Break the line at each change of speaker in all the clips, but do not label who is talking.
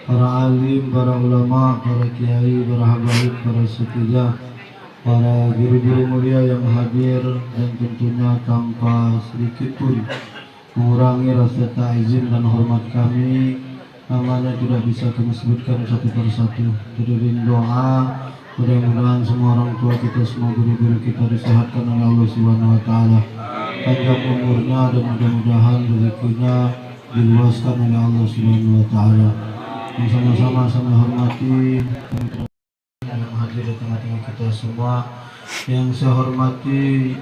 para alim, para ulama, para kiai, para habaib, para setijah, para guru-guru mulia yang hadir, dan tentunya tanpa sedikit pun mengurangi rasa ta'zim dan hormat kami, namanya tidak bisa kami sebutkan satu persatu. Terima doa, mudah-mudahan semua orang tua kita, semua guru-guru kita disehatkan oleh Allah Subhanahu wa taala, panjang umurnya dan mudah-mudahan rezekinya diluaskan oleh Allah Subhanahu wa taala. Yang sama-sama saya hormati yang hadir di tengah-tengah kita semua, yang saya hormati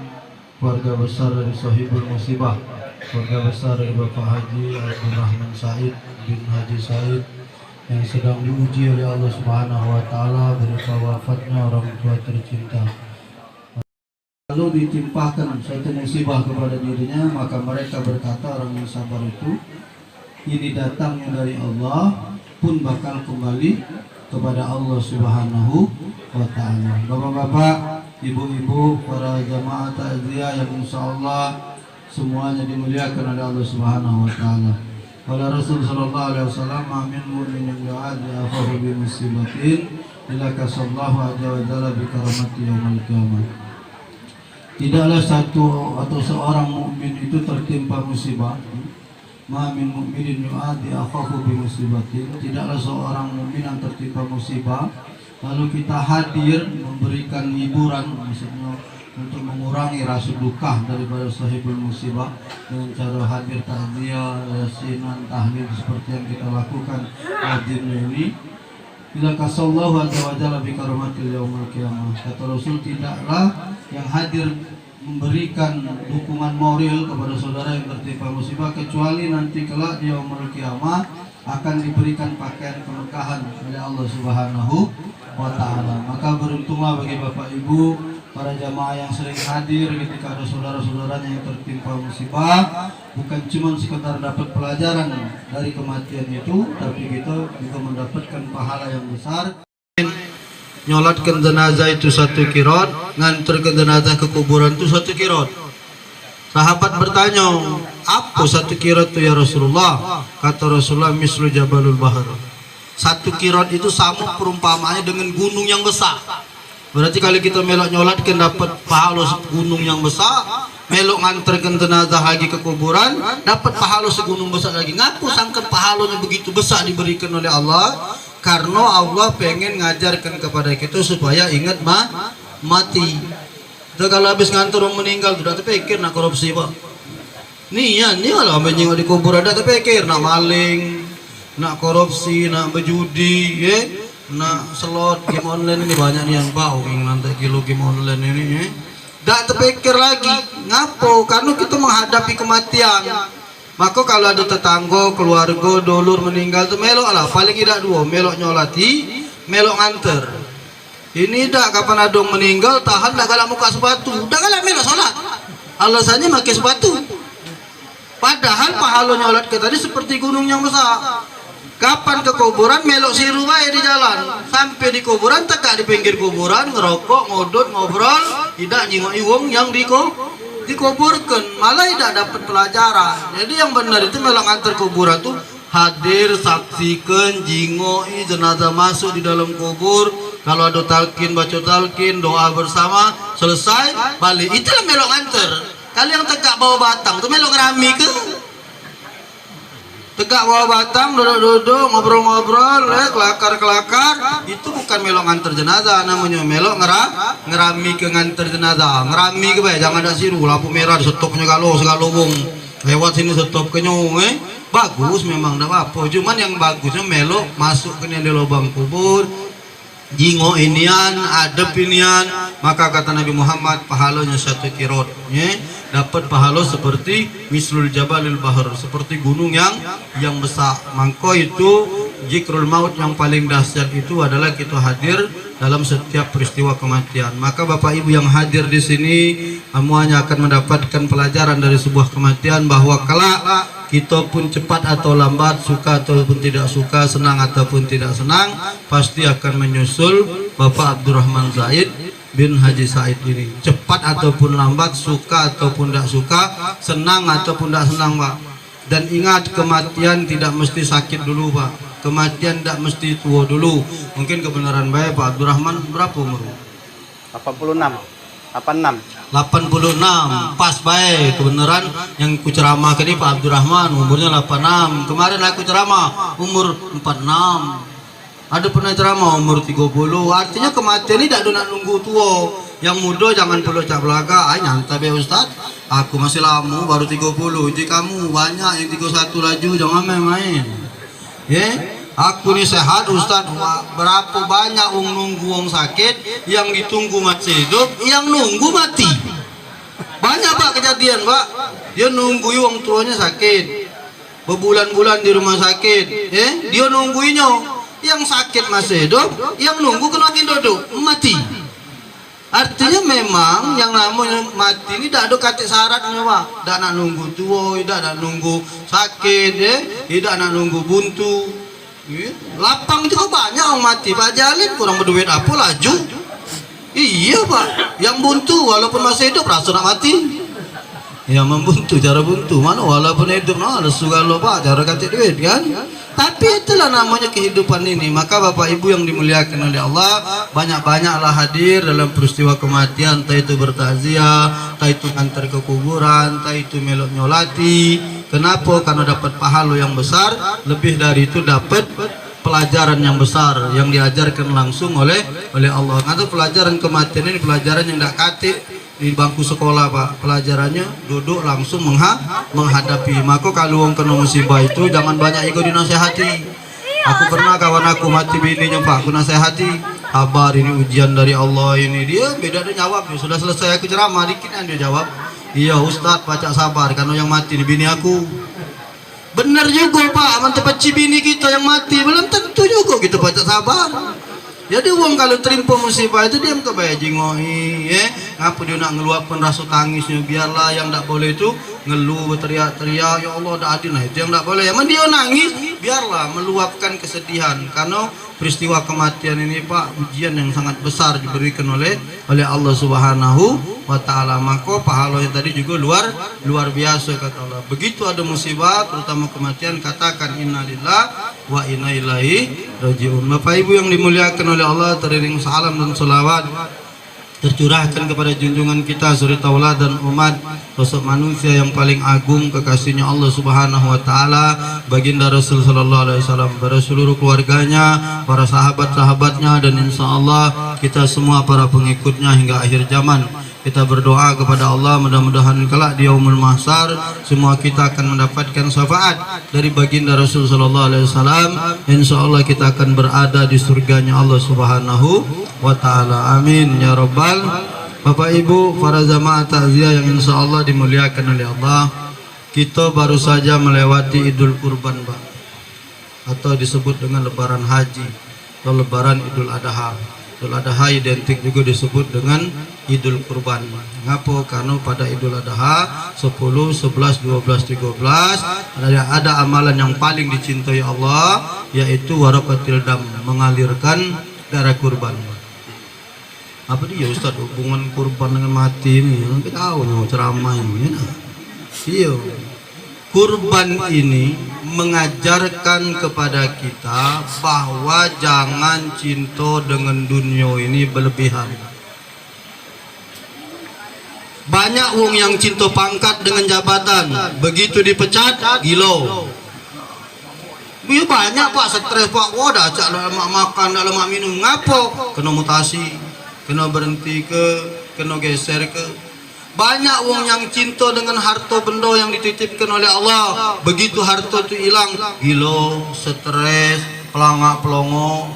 keluarga besar dari Sahibul Musibah, keluarga besar dari Bapak Haji Abdul Rahman Said bin Haji Said yang sedang diuji oleh Allah Subhanahu wa taala berupa wafatnya orang tua tercinta. Lalu ditimpakan suatu musibah kepada dirinya, maka mereka berkata, orang yang sabar itu, ini datangnya dari Allah, pun bakal kembali kepada Allah Subhanahu wa taala. Bapak-bapak, ibu-ibu, para jamaah takziah yang insyaallah semuanya dimuliakan oleh Allah Subhanahu wa taala. Qala Rasul sallallahu alaihi wasallam, "Amin mu'minin yu'adi afahu bi musibatin illa kasallahu azza wa jalla bi karamati yaumil qiyamah." Tidaklah satu atau seorang mukmin itu tertimpa musibah. Ma min mu'minin yu'adi akhahu bi musibatin. Tidaklah seorang mukmin yang tertimpa musibah lalu kita hadir memberikan hiburan, maksudnya untuk mengurangi rasa duka daripada sahibul musibah dengan cara hadir takziah, yasinan, tahlil seperti yang kita lakukan hadirnya ini. Bila kasallahu azza wa jalla bi karamatil yaumil qiyamah. Kata Rasul, tidaklah yang hadir memberikan dukungan moral kepada saudara yang tertimpa musibah kecuali nanti kelak di yaumul qiyamah akan diberikan pakaian keberkahan oleh Allah Subhanahu wa taala. Maka beruntunglah bagi Bapak Ibu, para jamaah yang sering hadir ketika ada saudara-saudaranya yang tertimpa musibah, bukan cuma sekedar dapat pelajaran dari kematian itu, tapi kita juga mendapatkan pahala yang besar. Nyolatkan jenazah itu 1 kirot, ngantarkan jenazah ke kuburan itu 1 kirot. Sahabat bertanya, apa 1 kirot itu ya Rasulullah? Kata Rasulullah, mislu jabalul bahar. 1 kirot itu sama perumpamaannya dengan gunung yang besar. Berarti kalau kita melok nyolatkan dapat pahala gunung yang besar, melok ngantarkan jenazah lagi ke kuburan dapat pahala segunung besar lagi. Ngaku sangkan pahalanya begitu besar diberikan oleh Allah? Karena Allah pengen ngajarkan kepada kita supaya ingat mati. Jadi kalau habis ngantor orang meninggal sudah terpikir nak korupsi pak. Nih kalau menyinggung di kuburan ada terpikir nak maling, nak korupsi, nak berjudi, nak slot game online ini banyak nih yang bau yang nanti kilo game online ini. Tak terpikir lagi, ngapo? Karena kita menghadapi kematian. Maka kalau ada tetangga, keluarga, dulur meninggal tu melok lah, paling tidak 2, melok nyolati, melok nganter. Ini dah kapan ada meninggal tahan dah galak muka sepatu, dah galak melok solat. Alasannya pakai sepatu. Padahal pahala nyolat kita tadi seperti gunung yang besar. Kapan ke kuburan melok siru bae di jalan, sampai di kuburan tegak di pinggir kuburan ngerokok, ngodot, ngobrol, tidak nyingok wong yang dikuburkan, malah tidak dapat pelajaran. Jadi yang benar itu melok antar kuburan tuh hadir, saksikan, jingoi jenazah masuk di dalam kubur. Kalau ada talqin, baca talqin, doa bersama, selesai balik. Itulah melok antar. Kali yang tegak bawa batang tuh melok ngerami ke? Tegak bawa batang, duduk-duduk, ngobrol-ngobrol, kelakar-kelakar, itu bukan melok nganter jenazah, namanya melok ngerami ke nganter jenazah. Ngerami ke baik, jangan ada siru, lampu merah stopnya kalau segala wong lewat sini stop ke nyong, bagus memang dah apa. Cuman yang bagusnya melok masuk ke di lubang kubur, jingo inian, adep inian, maka kata Nabi Muhammad pahalanya 1 kirot, dapat pahala seperti mislul jabalil bahar, seperti gunung yang besar. Maka itu zikrul maut yang paling dahsyat itu adalah kita hadir dalam setiap peristiwa kematian. Maka Bapak Ibu yang hadir di sini semuanya akan mendapatkan pelajaran dari sebuah kematian, bahwa kelak kita pun cepat atau lambat, suka ataupun tidak suka, senang ataupun tidak senang, pasti akan menyusul Bapak Abdurrahman Said bin Haji Said ini. Cepat ataupun lambat, suka ataupun tidak suka, senang ataupun tidak senang Pak. Dan ingat, kematian tidak mesti sakit dulu Pak. kematian tidak mesti tua dulu. Mungkin kebenaran baik Pak Abdurrahman berapa umur?
86. 86.
86, pas baik kebenaran yang ku ceramah ini Pak Abdurrahman umurnya 86. Kemarin aku ceramah umur 46. Ada pernah ceramah umur 30. Artinya kematian ini tidak nak nunggu tua. Yang muda jangan perlu cak belaka. Nyantai be Ustaz. Aku masih lama baru 30. Jadi kamu banyak yang 31 laju jangan main-main. Ya. Aku ini sehat Ustaz. Berapa banyak orang nunggu orang sakit, yang ditunggu masih hidup, yang nunggu mati. Banyak Pak kejadian Pak. Dia nunggu orang tuanya sakit, berbulan-bulan di rumah sakit. Dia nungguinya. Yang sakit masih hidup, yang nunggu kena duduk mati. Artinya memang yang namanya mati ini tidak ada kata syaratnya Pak. Tidak nak nunggu tua, tidak nak nunggu sakit, tidak nak nunggu buntu. Lapang juga banyak orang mati Pak Jalin, kurang berduit apa laju. Iya Pak, yang buntu walaupun masih hidup rasa nak mati. Ya membuntu, cara buntu mana walaupun hidup ada suka lo Pak, cara kata duit kan. Tapi itulah namanya kehidupan ini. Maka Bapak Ibu yang dimuliakan oleh Allah, banyak-banyaklah hadir dalam peristiwa kematian, entah itu bertakziah, entah itu antar ke kuburan, entah itu melok nyolati. Kenapa? Karena dapat pahala yang besar, lebih dari itu dapat pelajaran yang besar yang diajarkan langsung oleh Allah. Atau pelajaran kematian ini pelajaran yang tidak katik di bangku sekolah Pak, pelajarannya duduk langsung menghadapi. Maka kalau orang kena musibah itu jangan banyak ego dinasehati. Aku pernah kawan aku mati bininya Pak, aku nasehati, kabar ini ujian dari Allah ini. Dia beda dia jawab, sudah selesai aku ceramah dikit dia jawab, iya Ustadz baca sabar karena yang mati ini bini aku. Benar juga Pak, mantap bini kita yang mati, belum tentu juga kita baca sabar. Jadi uang kalau terima musibah itu diam ke bayi jingoi, ngapa dia nak ngeluapkan rasa tangisnya, biarlah yang tak boleh itu ngeluh berteriak-teriak, ya Allah tak adil, nah itu yang tak boleh. Emang dia nangis, biarlah meluapkan kesedihan, karena peristiwa kematian ini Pak ujian yang sangat besar diberikan oleh Allah Subhanahu wa Ta'ala. Maka pahala yang tadi juga luar biasa kata Allah. Begitu ada musibah terutama kematian, katakan innalillah wa inna ilaihi rajiun. Bapak Ibu yang dimuliakan oleh Allah, teriring salam dan salawat tercurahkan kepada junjungan kita suri tauladan umat, sosok manusia yang paling agung, kekasihnya Allah Subhanahu wa Ta'ala, baginda Rasul sallallahu alaihi wasallam, para seluruh keluarganya, para sahabat-sahabatnya, dan insya Allah kita semua para pengikutnya hingga akhir zaman. Kita berdoa kepada Allah, mudah-mudahan kelak di yaumul mahsyar semua kita akan mendapatkan syafaat dari baginda Rasul sallallahu alaihi wasallam. Insyaallah kita akan berada di surganya Allah Subhanahu wa Ta'ala. Amin ya rabbal. Bapak Ibu para jamaah takziah yang insyaallah dimuliakan oleh Allah, kita baru saja melewati Idul Kurban Pak, atau disebut dengan lebaran haji atau lebaran Idul Adha. Idul Adha identik juga disebut dengan Idul Kurban. Ngapa? Karena pada Idul Adha 10, 11, 12, 13 ada amalan yang paling dicintai Allah, yaitu waraqatil dam, mengalirkan darah kurban. Apa dia Ustaz hubungan kurban dengan mati ini? Kita tahu nih ceramah ini. Iya. Kurban ini mengajarkan kepada kita bahwa jangan cinta dengan dunia ini berlebihan. Banyak wong yang cinta pangkat dengan jabatan, begitu dipecat gila. Iya banyak Pak, stres Pak, wah dah acak lemak makan, dah lemak minum, ngapo? Kena mutasi, kena berhenti kena geser ke. Banyak wong yang cinta dengan harta benda yang dititipkan oleh Allah, begitu harta itu hilang, gila, stres, pelangak pelongo,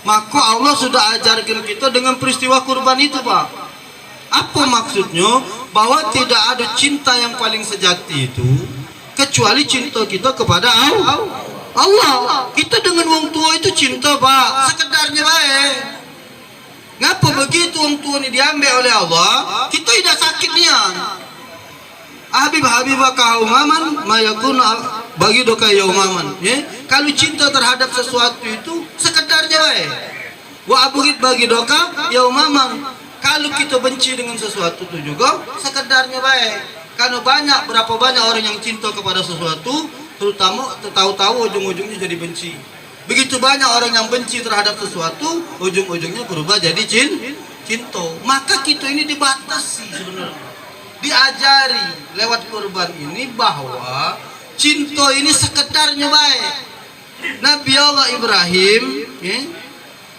Maka Allah sudah ajarkan kita dengan peristiwa kurban itu Pak. Apa maksudnya? Bahwa tidak ada cinta yang paling sejati itu kecuali cinta kita kepada Allah. Kita dengan wong tua itu cinta Pak, sekedarnya baik. Ngapa begitu orang tua ini diambil oleh Allah, kita tidak sakit nian. Habibaka umaman mayakun bagi doka yaumaman. Kalau cinta terhadap sesuatu itu sekedarnya baik. Wa aburid bagi doka yaumaman. Kalau kita benci dengan sesuatu itu juga sekedarnya baik. Karena berapa banyak orang yang cinta kepada sesuatu, terutama tahu-tahu ujung-ujungnya jadi benci. Begitu banyak orang yang benci terhadap sesuatu, ujung-ujungnya berubah jadi cinta. Maka kita ini dibatasi sebenarnya, diajari lewat kurban ini bahwa cinta ini sekedarnya baik. Nabi Allah Ibrahim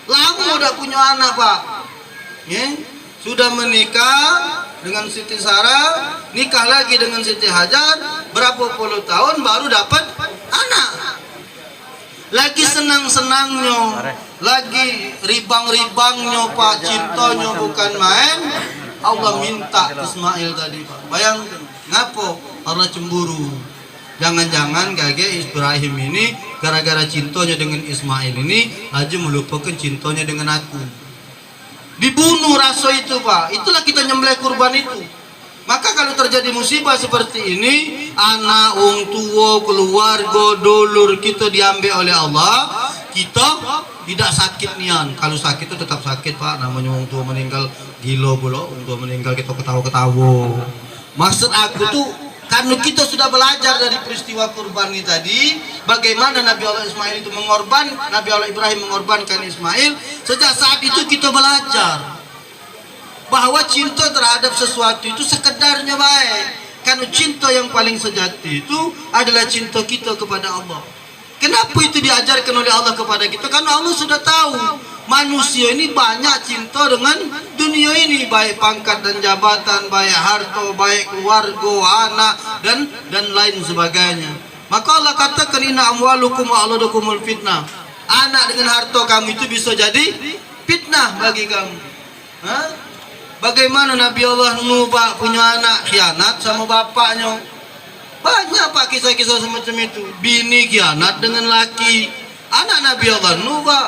lama udah punya anak Pak, sudah menikah dengan Siti Sarah, nikah lagi dengan Siti Hajar, berapa puluh tahun baru dapat anak. Lagi senang-senangnya, lagi ribang-ribangnya Pak, cintanya bukan main. Allah minta Ismail tadi Pak. Bayangkan, ngapo? Karena cemburu. Jangan-jangan kakek Ibrahim ini gara-gara cintanya dengan Ismail ini aja melupakan cintanya dengan aku. Dibunuh rasa itu Pak. Itulah kita nyembelih kurban itu. Maka kalau terjadi musibah seperti ini, anak, wong tua, keluarga, dulur kita diambil oleh Allah, kita tidak sakit nian. Kalau sakit itu tetap sakit Pak. Namanya wong tua meninggal gila pula, wong tua meninggal kita ketawa-ketawa. Maksud aku tuh, karena kita sudah belajar dari peristiwa kurban ini tadi, bagaimana Nabi Allah Ismail itu Nabi Allah Ibrahim mengorbankan Ismail. Sejak saat itu kita belajar bahwa cinta terhadap sesuatu itu sekedarnya baik. Karena cinta yang paling sejati itu adalah cinta kita kepada Allah. Kenapa itu diajarkan oleh Allah kepada kita? Karena Allah sudah tahu manusia ini banyak cinta dengan dunia ini, baik pangkat dan jabatan, baik harta, baik keluarga, anak dan lain sebagainya. Maka Allah katakan inna amwalukum wa auladukumul fitnah. Anak dengan harta kamu itu bisa jadi fitnah bagi kamu. Bagaimana Nabi Allah Nuh Pak punya anak khianat sama bapaknya. Banyak Pak kisah-kisah semacam itu. Bini khianat dengan laki. Anak Nabi Allah Nuh Pak,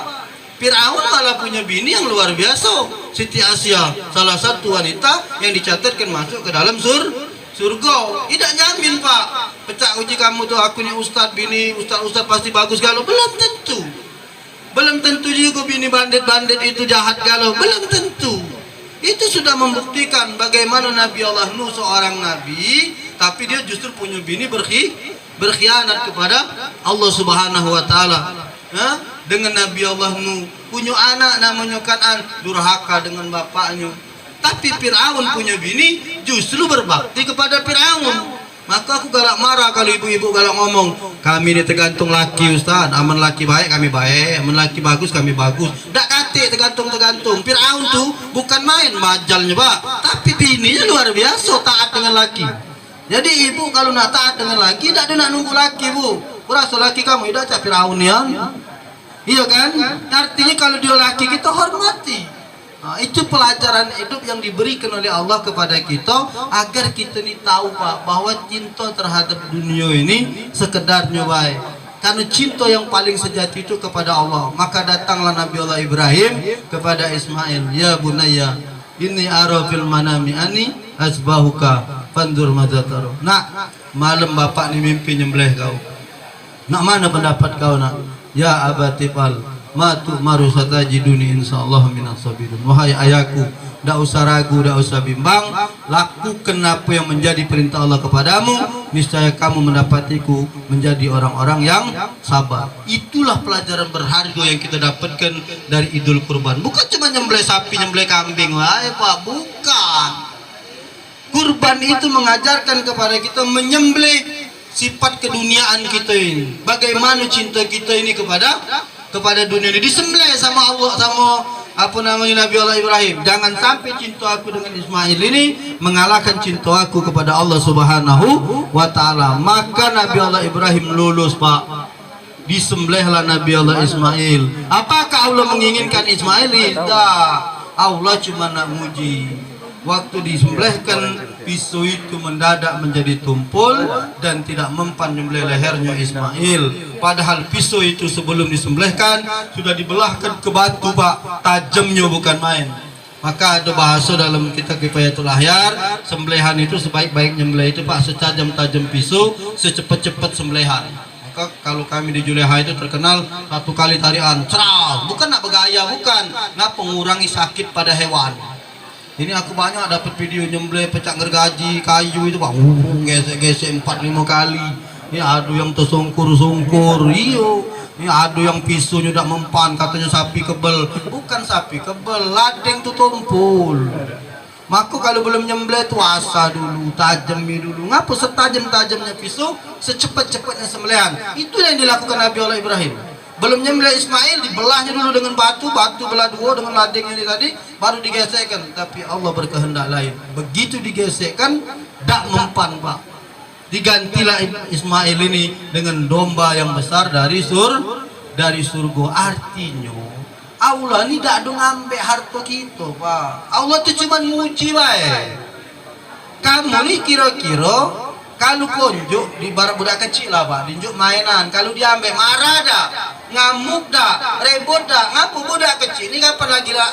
Fir'aun malah punya bini yang luar biasa. Siti Asia, salah satu wanita yang dicatatkan masuk ke dalam surga. Tidak jamin Pak. Pecah uji kamu tuh aku nih ustadz, bini ustadz pasti bagus galau. Belum tentu. Belum tentu juga bini bandit-bandit itu jahat galau. Belum tentu. Itu sudah membuktikan bagaimana Nabi Allah Nuh seorang nabi, tapi dia justru punya bini berkhianat kepada Allah Subhanahu wa taala. Dengan Nabi Allah Nuh punya anak namanya Kan'an, durhaka dengan bapaknya. Tapi Fir'aun punya bini justru berbakti kepada Fir'aun. Maka aku galak marah kalau ibu-ibu galak ngomong, kami ini tergantung laki Ustaz, aman laki baik kami baik, aman laki bagus kami bagus. Tak kate tergantung. Fir'aun tuh bukan main majalnya Pak, tapi bininya luar biasa taat dengan laki. Jadi ibu kalau nak taat dengan laki, tak ada nak nunggu laki Bu. Berasa laki kamu tidak cak Fir'aun ya. Iya kan? Artinya kalau dia laki kita hormati. Nah, itu pelajaran hidup yang diberikan oleh Allah kepada kita agar kita ini tahu Pak bahwa cinta terhadap dunia ini sekedarnya baik. Karena cinta yang paling sejati itu kepada Allah. Maka datanglah Nabi Allah Ibrahim kepada Ismail, ya bunayya inni ara fil manami ani asbahuka fandur madza tara. Nak, malam bapak ni mimpi nyembelih kau. Nak, mana pendapat kau nak? Ya abati fal matu maru satajiduni insyaallah minas sabirin. Wahai ayahku, tidak usah ragu, tidak usah bimbang, lakukan apa yang menjadi perintah Allah kepadamu, niscaya kamu mendapatiku menjadi orang-orang yang sabar. Itulah pelajaran berharga yang kita dapatkan dari Idul Kurban. Bukan cuma nyembelih sapi, nyembelih kambing, wahai Pak, bukan. Kurban itu mengajarkan kepada kita menyembelih sifat keduniaan kita ini. Bagaimana cinta kita ini kepada dunia ini disembelih sama Allah, sama apa namanya Nabi Allah Ibrahim. Jangan sampai cinta aku dengan Ismail ini mengalahkan cinta aku kepada Allah Subhanahu wa taala. Maka Nabi Allah Ibrahim lulus Pak. Disembelihlah Nabi Allah Ismail. Apakah Allah menginginkan Ismail? Tidak. Allah cuma nak muji. Waktu disembelihkan, pisau itu mendadak menjadi tumpul dan tidak mempan menyembelih lehernya Ismail. Padahal pisau itu sebelum disembelihkan sudah dibelahkan ke batu Pak, tajamnya bukan main. Maka ada bahasa dalam kitab Kifayatul Ahyar, sembelihan itu sebaik-baik nyembelih itu Pak, setajam-tajam pisau, secepat-cepat sembelihan. Maka kalau kami di Juleha itu terkenal satu kali tarian, ceral, bukan nak bergaya, bukan, nak mengurangi sakit pada hewan. Ini aku banyak dapat video nyembelih pecah gergaji kayu itu Pak, gesek-gesek 4-5 kali. ada yang tersungkur-sungkur, iyo. Ada yang pisunya udah mempan, katanya sapi kebel. Bukan sapi kebel, ladeng tuh tumpul. Maka kalau belum nyembelih itu asa dulu, tajami dulu. Ngapa setajam-tajamnya pisau, secepat-cepatnya sembelihan. Itu yang dilakukan Nabi Allah Ibrahim. Belum nyembelih Ismail, dibelahnya dulu dengan batu belah dua dengan lading ini tadi, baru digesekkan. Tapi Allah berkehendak lain. Begitu digesekkan, tak mempan Pak. Digantilah Ismail ini dengan domba yang besar dari surga. Artinya Allah ni tak ada ngambil harta kita Pak. Allah tu cuma muji baik. Kamu ni kira-kira kalau konjuk di barat budak kecil lah Pak, tunjuk mainan, kalau diambil marah dah, ngamuk dah, rebut dah. Ngapa budak kecil ni kapan lagi lah,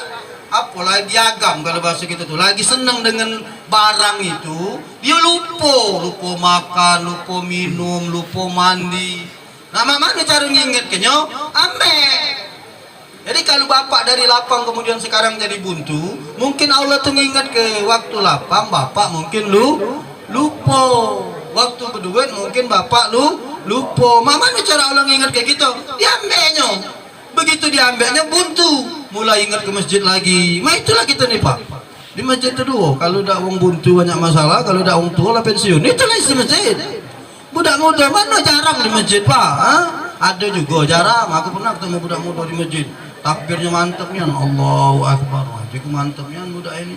apa lagi agam kalau bahasa kita tu, lagi senang dengan barang itu, dia lupa makan, lupa minum, lupa mandi. Nah mana cara ngingetkannya? Ambil. Jadi kalau bapak dari lapang kemudian sekarang jadi buntu, mungkin Allah tuh ngingat ke waktu lapang, bapak mungkin lupa. Waktu berduit mungkin bapak lupa. Mama cara Allah ngingat kayak gitu, diambilnya. Begitu diambilnya buntu, mulai ingat ke masjid lagi. Itulah kita nih Pak. Di masjid itu dua, kalau ada orang buntu banyak masalah, kalau ada orang tua lah pensiun. Itulah isi masjid. Budak muda mana jarang di masjid Pak? Ada juga jarang. Aku pernah ketemu budak muda di masjid. Takbirnya mantapnya, Allahu Akbar. Jadi mantapnya budak ini.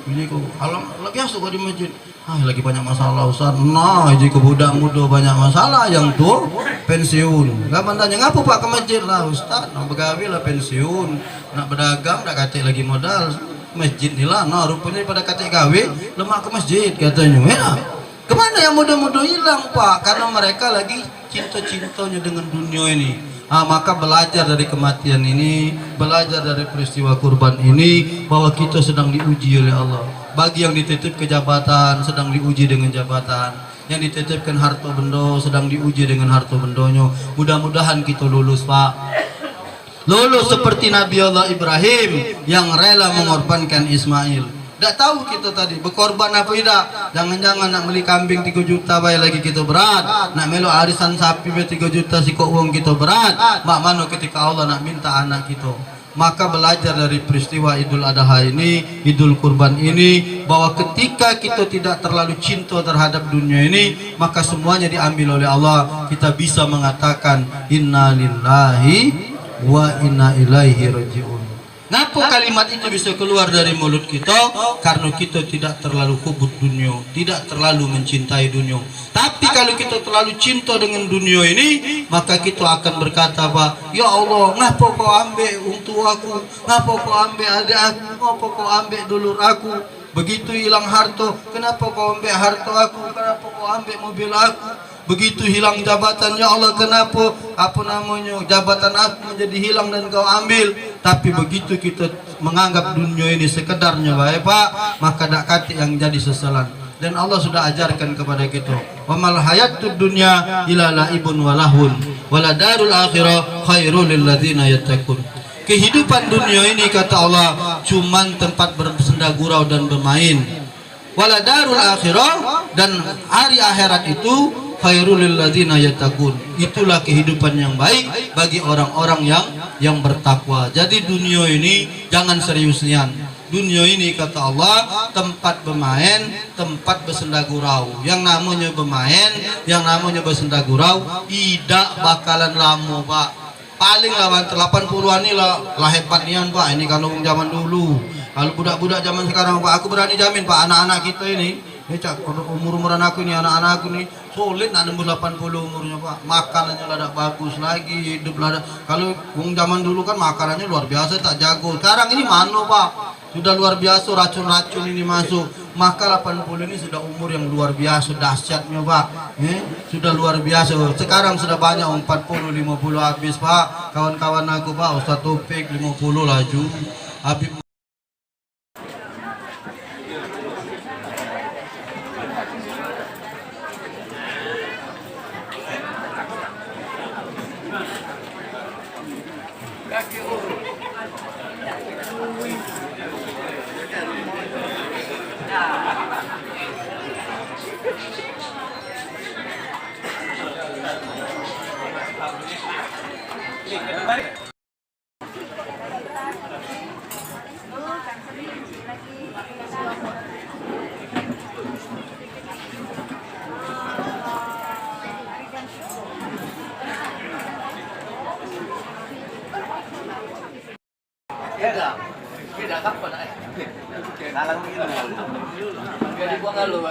Ini kok alam biasa kok di masjid. Lagi banyak masalah Ustaz. Nah, jika budak muda banyak masalah, yang tua pensiun. Enggak pandanya ngapa Pak ke masjid lah Ustaz. Nak begawe lah pensiun, nak berdagang nak katik lagi modal. Masjid ni lah. Nah, rupanya pada katik gawe lemak ke masjid katanya. Ya. Kemana yang muda-muda hilang Pak? Karena mereka lagi cinta-cintanya dengan dunia ini. Maka belajar dari kematian ini, belajar dari peristiwa kurban ini, bahwa kita sedang diuji oleh Allah. Bagi yang dititip ke jabatan, sedang diuji dengan jabatan. Yang dititipkan harta benda, sedang diuji dengan harta bendanya. Mudah-mudahan kita lulus Pak. Lulus seperti Nabi Allah Ibrahim yang rela mengorbankan Ismail. Tak tahu kita tadi berkorban apa tidak. Jangan-jangan nak beli kambing 3 juta bayar lagi kita berat. Nak melo arisan sapi 3 juta sikok uang kita berat. Mak mana ketika Allah nak minta anak kita. Maka belajar dari peristiwa Idul Adha ini, Idul Kurban ini, bahwa ketika kita tidak terlalu cinta terhadap dunia ini, maka semuanya diambil oleh Allah. Kita bisa mengatakan inna lillahi wa inna ilaihi raji'un. Ngapa kalimat itu bisa keluar dari mulut kita? Karena kita tidak terlalu hubut dunia, tidak terlalu mencintai dunia. Tapi kalau kita terlalu cinta dengan dunia ini, maka kita akan berkata, Pak, ya Allah, ngapa kau ambil untuk aku? Ngapa kau ambil adik aku? Ngapa kau ambil dulur aku? Begitu hilang harta, kenapa kau ambil harta aku? Kenapa kau ambil mobil aku? Begitu hilang jabatan, ya Allah, kenapa jabatan aku menjadi hilang dan kau ambil? Tapi begitu kita menganggap dunia ini sekedarnya baik Pak, maka tak kati yang jadi sesalan. Dan Allah sudah ajarkan kepada kita, wa mal hayatud dunya illa laibun wa lahun wala darul akhirah khairul lil ladzina yattaqun. Kehidupan dunia ini kata Allah cuman tempat bersenda gurau dan bermain. Wala darul akhirah, dan hari akhirat itu khairul lil ladzina yattaqun. Itulah kehidupan yang baik bagi orang-orang yang bertakwa. Jadi dunia ini jangan seriusian. Dunia ini kata Allah tempat bermain, tempat bersenda gurau. Yang namanya bermain, yang namanya bersenda gurau tidak bakalan lama Pak. Paling lawan 80-an ini lah hebat nian Pak. Ini kalau zaman dulu. Kalau budak-budak zaman sekarang Pak, aku berani jamin Pak, anak-anak kita ini umur-umuran aku nih, anak-anak aku nih solid, nak nembus 80 umurnya Pak. Makanannya ada bagus lagi, hidup ada. Kalau zaman dulu kan makanannya luar biasa, tak jago. Sekarang ini mana Pak? Sudah luar biasa, racun-racun ini masuk. Maka 80 ini sudah umur yang luar biasa dahsyatnya Pak. Sudah luar biasa. Sekarang sudah banyak 40, 50 habis Pak. Kawan-kawan aku Pak, Ustaz Taufik 50 laju. Habib
Beda kapan?
Nalang begini.
Jadi gua kalau